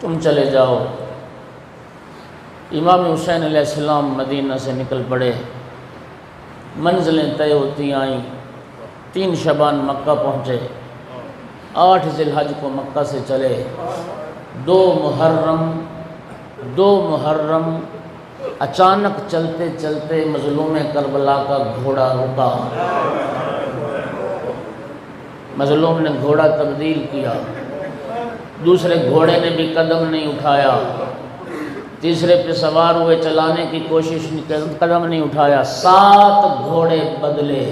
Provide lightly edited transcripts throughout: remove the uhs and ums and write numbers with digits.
تم چلے جاؤ۔ امام حسین علیہ السلام مدینہ سے نکل پڑے، منزلیں طے ہوتی آئیں، 3 شعبان مکہ پہنچے، 8 ذی الحج کو مکہ سے چلے، 2 محرم اچانک چلتے چلتے مظلوم کربلا کا گھوڑا رکا، مظلوم نے گھوڑا تبدیل کیا، دوسرے گھوڑے نے بھی قدم نہیں اٹھایا، تیسرے پہ سوار ہوئے چلانے کی کوشش قدم نہیں اٹھایا، 7 گھوڑے بدلے۔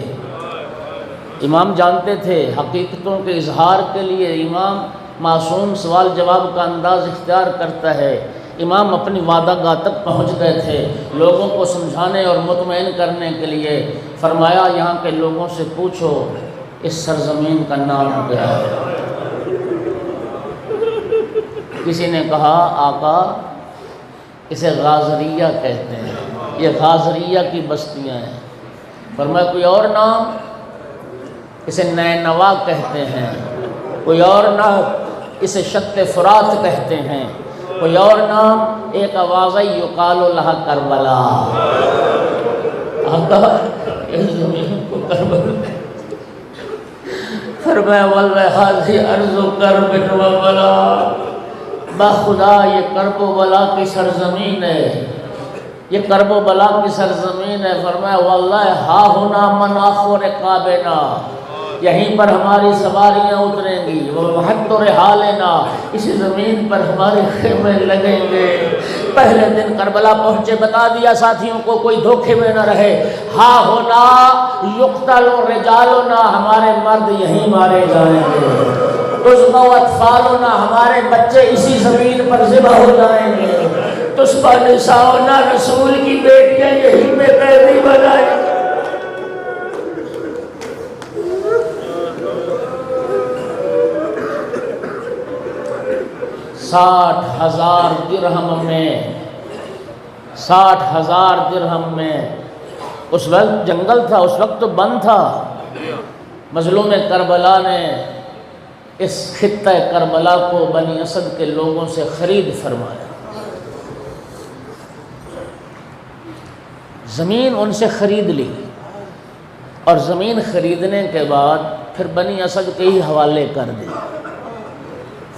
امام جانتے تھے حقیقتوں کے اظہار کے لیے امام معصوم سوال جواب کا انداز اختیار کرتا ہے۔ امام اپنی وعدہ گاہ تک پہنچ گئے تھے، لوگوں کو سمجھانے اور مطمئن کرنے کے لیے فرمایا یہاں کے لوگوں سے پوچھو اس سرزمین کا نام کیا ہے؟ کسی نے کہا آقا اسے غازریہ کہتے ہیں، یہ غازریہ کی بستیاں ہیں۔ فرمایا کوئی اور نام؟ اسے نینوا کہتے ہیں، کوئی اور نام اسے شط فرات کہتے ہیں، کوئی اور نام ایک آواز یقال لہا کربلا۔ آقا اس زمین کو کربلا، فرمایا واللہ ھذی ارض کرب و بلا، بخدا یہ کرب و بلا کی سرزمین ہے، یہ کرب و بلا کی سرزمین ہے۔ فرمایا واللہ ہا ہنا مناخ رقابنا، یہیں پر ہماری سواریاں اتریں گی، ومحط رحالنا، اسی زمین پر ہمارے خیمے لگیں گے۔ پہلے دن کربلا پہنچے، بتا دیا ساتھیوں کو کوئی دھوکے میں نہ رہے، ہا ہونا یقتل رجالنا، ہمارے مرد یہیں مارے جائیں گے، تذبح اطفالنا، ہمارے بچے اسی زمین پر ذبح ہو جائیں گے، تذبح نساؤنا، رسول کی بیٹیاں یہیں میں قیدی بنائیں گے۔ 60,000 درہم میں، 60,000 درہم میں، اس وقت جنگل تھا، اس وقت تو بند تھا۔ مظلوم کربلا نے اس خطہ کربلا کو بنی اسد کے لوگوں سے خرید فرمایا، زمین ان سے خرید لی، اور زمین خریدنے کے بعد پھر بنی اسد کے ہی حوالے کر دی۔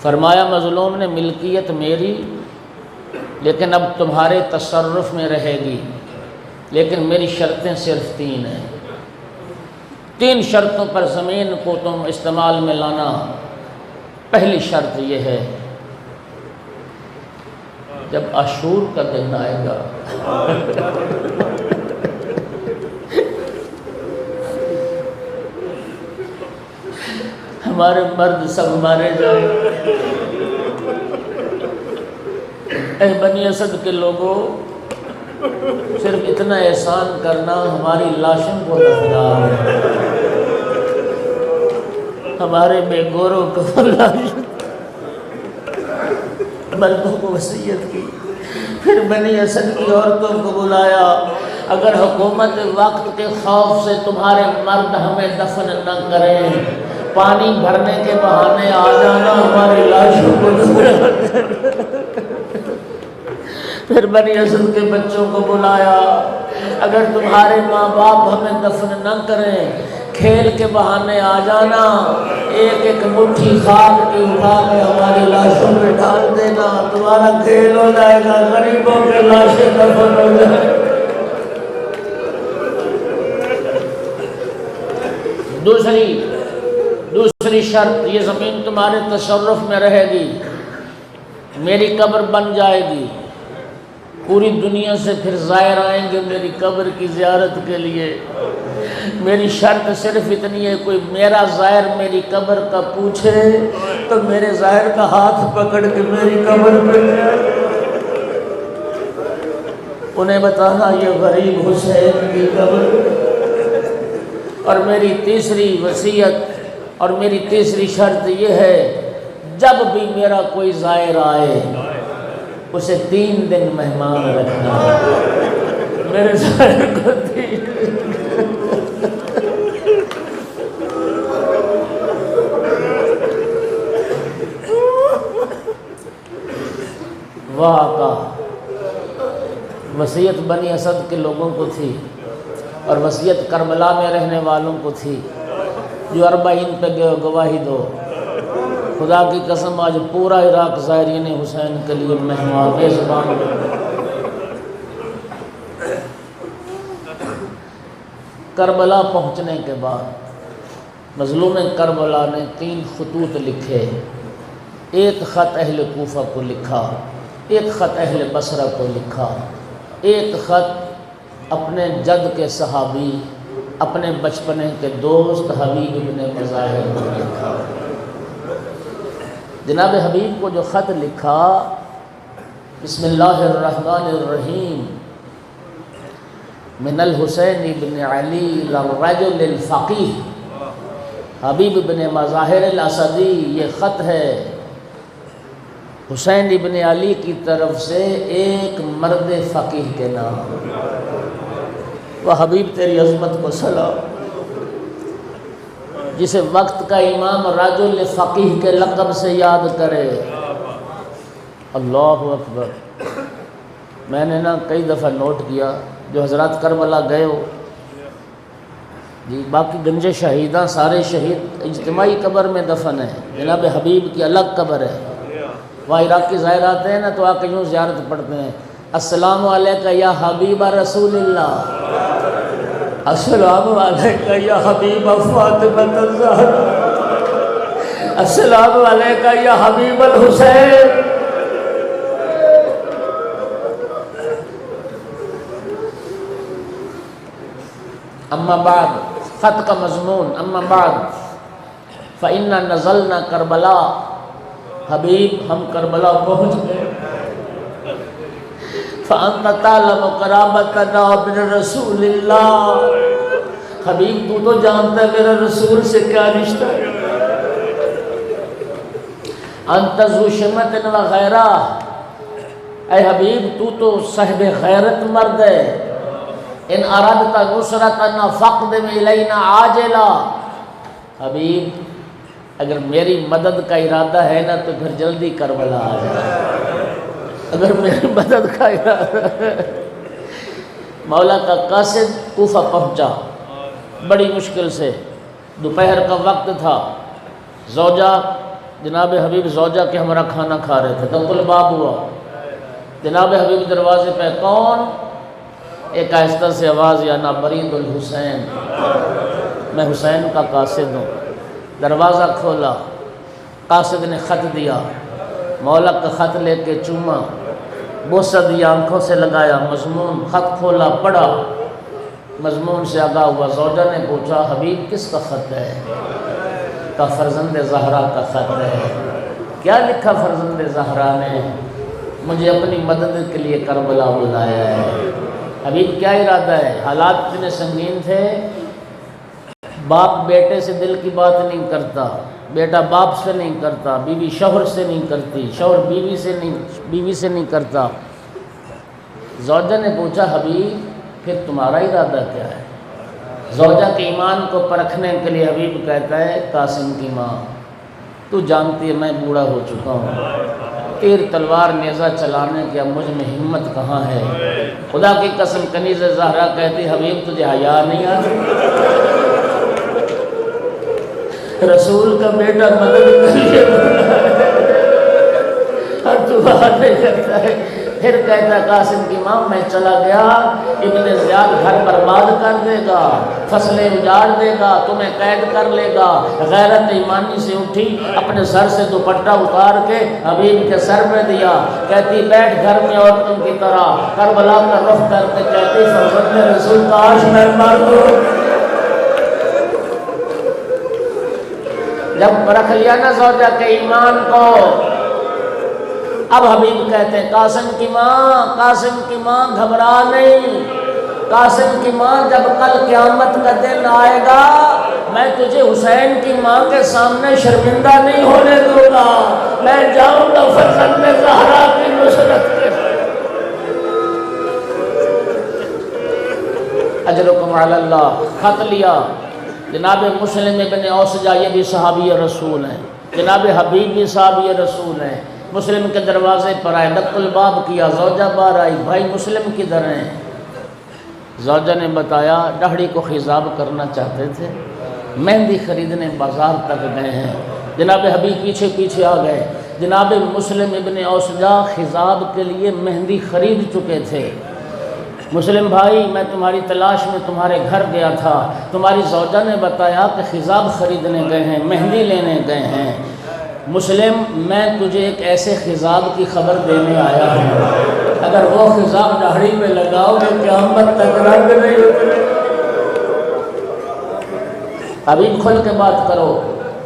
فرمایا مظلوم نے ملکیت میری، لیکن اب تمہارے تصرف میں رہے گی، لیکن میری شرطیں صرف 3 ہیں، 3 شرطوں پر زمین کو تم استعمال میں لانا۔ پہلی شرط یہ ہے جب عاشور کا دن آئے گا ہمارے مرد سب مارے جائیں، اے بنی اسد کے لوگوں صرف اتنا احسان کرنا، ہماری لاشوں کو دفنا ہے، ہمارے بے گوروں کو لاش، مردوں کو وصیت کی، پھر بنی اسد کی عورتوں کو بلایا، اگر حکومت وقت کے خوف سے تمہارے مرد ہمیں دفن نہ کریں، پانی بھرنے کے بہانے آ جانا، ہماری لاشوں کو دفنا۔ پھر بنی اسد کے بچوں کو بلایا، اگر تمہارے ماں باپ ہمیں دفن نہ کریں، کھیل کے بہانے آ جانا، ایک ایک مٹھی خاک کی اٹھا کے ہماری لاشوں میں ڈال دینا، تمہارا کھیل ہو جائے گا، غریبوں کے لاشیں دفن ہو جائیں۔ دوسری شرط، یہ زمین تمہارے تصرف میں رہے گی، میری قبر بن جائے گی، پوری دنیا سے پھر زائر آئیں گے میری قبر کی زیارت کے لیے۔ میری شرط صرف اتنی ہے، کوئی میرا زائر میری قبر کا پوچھے تو میرے زائر کا ہاتھ پکڑ کے میری قبر پہ جائے، انہیں بتانا یہ غریب حسین کی قبر۔ اور میری تیسری وصیت اور میری تیسری شرط یہ ہے، جب بھی میرا کوئی زائر آئے اسے 3 دن مہمان رکھنا، میرے زائر کو 3 دن۔ واہ آقا، وصیت بنی اسد کے لوگوں کو تھی اور وصیت کربلا میں رہنے والوں کو تھی، جو 40 پہ گئے گواہی دو۔ خدا کی قسم آج پورا عراق زائرین حسین کے لیے مہمان بے زبان۔ کربلا پہنچنے کے بعد مظلوم کربلا نے 3 خطوط لکھے، ایک خط اہل کوفہ کو لکھا، ایک خط اہل بصرہ کو لکھا، ایک خط اپنے جد کے صحابی، اپنے بچپنے کے دوست حبیب ابن مظاہر کو لکھا۔ جناب حبیب کو جو خط لکھا، بسم اللہ الرحمن الرحیم، من الحسین ابن علی للرجل الفقیہ، حبیب ابن مظاہر الاسدی، یہ خط ہے حسین ابن علی کی طرف سے ایک مرد فقیہ کے نام۔ وہ حبیب تیری عظمت کو سلام، جسے وقت کا امام رجل فقیہ کے لقب سے یاد کرے۔ اللہ اکبر۔ میں نے کئی دفعہ نوٹ کیا، جو حضرات کربلا گئے ہو جی، باقی گنج شہیداں سارے شہید اجتماعی قبر میں دفن ہیں، جناب حبیب کی الگ قبر ہے۔ وہاں عراق کے ظاہر آتے ہیں نا تو آ کے یوں زیارت پڑھتے ہیں، السلام علیکہ یا حبیب رسول اللہ، السلام علیکہ یا حبیب فاطمہ الزہرا، السلام علیکہ یا حبیب الحسین۔ اما بعد، خط کا مضمون، اما بعد فإنا نزلنا کربلا، حبیب ہم کربلا پہنچ گئے، فأنت تعلم قرابتنا من رسول اللہ، حبیب تو تو جانتا ہے میرا رسول سے کیا رشتہ ہے، انت ذو شمت وغیرہ، اے حبیب تو تو صاحب غیرت مرد ہے، ان ارادت نصرتنا فاقدم الینا عاجلا، حبیب اگر میری مدد کا ارادہ ہے نا تو پھر جلدی کربلا آ جائے، اگر میری مدد کا ارادہ ہے۔ مولا کا قاصد کوفہ پہنچا بڑی مشکل سے، دوپہر کا وقت تھا، زوجہ جناب حبیب زوجہ کے ہمارا کھانا کھا رہے تھے، دق الباب ہوا، جناب حبیب دروازے پہ، کون؟ ایک آہستہ سے آواز، یا نا برید الحسین، میں حسین کا قاصد ہوں۔ دروازہ کھولا، قاصد نے خط دیا، مولا کا خط لے کے چوما، بوسہ دیا، آنکھوں سے لگایا، مضمون خط کھولا، پڑھا، مضمون سے آگاہ ہوا۔ زوجہ نے پوچھا حبیب کس کا خط ہے؟ کہا فرزند زہرا کا خط ہے۔ کیا لکھا فرزند زہرا نے؟ مجھے اپنی مدد کے لیے کربلا بلایا ہے۔ حبیب کیا ارادہ ہے؟ حالات اتنے سنگین تھے، باپ بیٹے سے دل کی بات نہیں کرتا، بیٹا باپ سے نہیں کرتا، بیوی شوہر سے نہیں کرتی، شوہر بیوی سے نہیں کرتا۔ زوجہ نے پوچھا حبیب پھر تمہارا ارادہ کیا ہے؟ زوجہ کے ایمان کو پرکھنے کے لیے حبیب کہتا ہے قاسم کی ماں تو جانتی ہے میں بوڑھا ہو چکا ہوں، تیر تلوار نیزہ چلانے کی اب مجھ میں ہمت کہاں ہے۔ خدا کی قسم کنیز زہرا کہتی حبیب تجھے حیا نہیں آتی؟ رسول کا بیٹا مدد کے لیے اور تو بات نہیں کرتا ہے۔ پھر کہتا قاسم کی ماں میں چلا گیا، ابن زیاد گھر برباد کر دے گا، فصلیں اجاڑ دے گا، تمہیں قید کر لے گا۔ غیرت ایمانی سے اٹھی، اپنے سر سے دوپٹہ اتار کے حبیب کے سر پہ دیا، کہتی بیٹھ گھر میں عورتوں کی طرح، کربلا کا رخ کر کے کہتی فرزند رسول کاش میں مر دوں۔ جب پرکھ لیا نا زوجہ کے ایمان کو، اب حبیب کہتے ہیں قاسم کی ماں گھبرا نہیں، قاسم کی ماں جب کل قیامت کا دن آئے گا میں تجھے حسین کی ماں کے سامنے شرمندہ نہیں ہونے دوں گا، میں جاؤں گا فرزند زہرا کی نصرت کے۔ اجرکم علی اللہ۔ خط لیا، جناب مسلم ابن اوسجہ یہ بھی صحابی رسول ہیں، جناب حبیب بھی صحابی رسول ہیں، مسلم کے دروازے پر آئے، دق الباب کیا، زوجہ باہر آئی، بھائی مسلم کدھر ہیں؟ زوجہ نے بتایا داڑھی کو خضاب کرنا چاہتے تھے، مہندی خریدنے بازار تک گئے ہیں۔ جناب حبیب پیچھے پیچھے آ گئے، جناب مسلم ابن اوسجا خضاب کے لیے مہندی خرید چکے تھے۔ مسلم بھائی میں تمہاری تلاش میں تمہارے گھر گیا تھا، تمہاری زوجہ نے بتایا کہ خضاب خریدنے گئے ہیں، مہندی لینے گئے ہیں۔ مسلم میں تجھے ایک ایسے خضاب کی خبر دینے آیا ہوں، اگر وہ خضاب داڑھی میں لگاؤ گے قیامت تک رنگ نہیں اترے۔ حبیب کھل کے بات کرو۔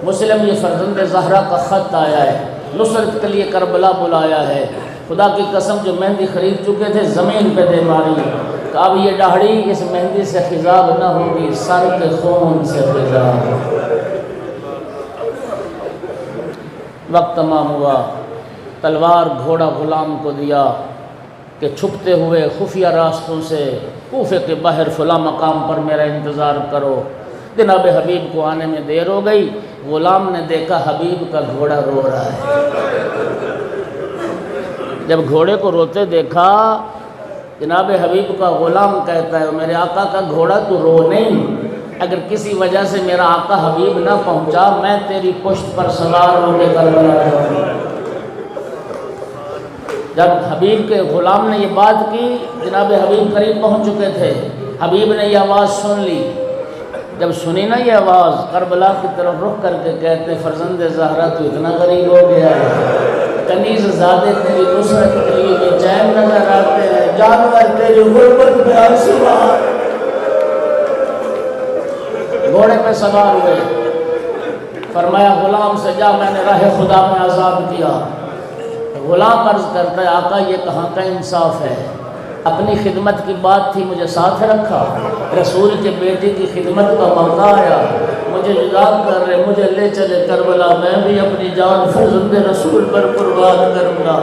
مسلم یہ فرزند زہرا کا خط آیا ہے، نصرت کے لیے کربلا بلایا ہے، خدا کی قسم جو مہندی خرید چکے تھے زمین پہ دے ماری کہ اب یہ داڑھی اس مہندی سے خضاب نہ ہوگی، سر کے خون سے خضاب۔ وقت تمام ہوا، تلوار گھوڑا غلام کو دیا کہ چھپتے ہوئے خفیہ راستوں سے کوفے کے باہر فلاں مقام پر میرا انتظار کرو۔ جناب حبیب کو آنے میں دیر ہو گئی، غلام نے دیکھا حبیب کا گھوڑا رو رہا ہے۔ جب گھوڑے کو روتے دیکھا، جناب حبیب کا غلام کہتا ہے میرے آقا کا گھوڑا تو رو نہیں، اگر کسی وجہ سے میرا آقا حبیب نہ پہنچا میں تیری پشت پر سوار ہو کے کربلا جاؤں گا۔ جب حبیب کے غلام نے یہ بات کی، جناب حبیب قریب پہنچ چکے تھے، حبیب نے یہ آواز سن لی۔ جب سنی نا یہ آواز، کربلا کی طرف رخ کر کے کہتے فرزند زہرا تو اتنا غریب ہو گیا ہے، کنیز زادے تیری نصرت کے لیے بے چین نظر آتے ہیں، جانور تیری غربت میں آنسو بہا۔ گھوڑے پہ سوار ہوئے، فرمایا غلام سے جا میں نے راہ خدا میں آزاد کیا۔ غلام عرض کرتا ہے آقا یہ کہاں کا انصاف ہے، اپنی خدمت کی بات تھی مجھے ساتھ رکھا، رسول کے بیٹے کی خدمت کا موقع آیا، مجھے جدا کر رہے، مجھے لے چلے کربلا، میں بھی اپنی جان فرزند رسول پر قربان کروں گا۔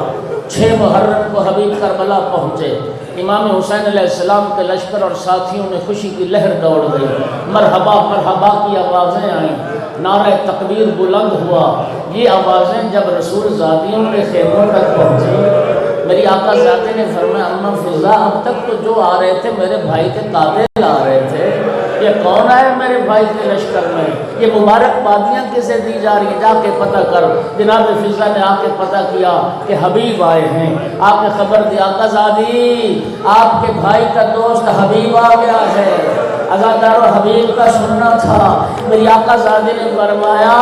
6 محرم کو حبیب کربلا پہنچے، امام حسین علیہ السلام کے لشکر اور ساتھیوں نے خوشی کی لہر دوڑ گئی، مرحبا مرحبا کی آوازیں آئیں، نعرہ تکبیر بلند ہوا۔ یہ آوازیں جب رسول زادیوں کے خیموں تک پہنچی، میری آقا زادے نے فرمایا اماں فضا اب تک تو جو آ رہے تھے میرے بھائی کے قاتل آ رہے تھے، یہ کون آئے میرے بھائی کے لشکر میں، یہ مبارک بادیاں کسے دی جا رہی ہیں، جا کے پتہ کر۔ جناب فضا نے آ کے پتہ کیا کہ حبیب آئے ہیں، آپ نے خبر دی آقا زادی آپ کے بھائی کا دوست حبیب آ گیا ہے، عزادار و حبیب کا سننا تھا۔ میری آقا زادی نے فرمایا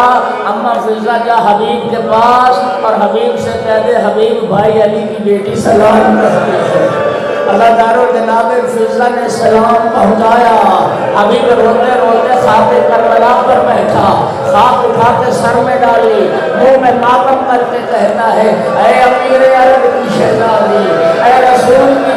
اماں فضا جا حبیب کے پاس اور حبیب سے کہہ دے حبیب بھائی علی کی بیٹی سلام کرتی ہے۔ اللہ دارو جناب فضا نے سلام پہنچایا، حبیب روتے روتے خاک کربلا پر بیٹھا، خاک اٹھا کے سر میں ڈالی، منہ میں ماتم کر کے کہتا ہے اے امیر عرب کی شہزادی، اے رسول کی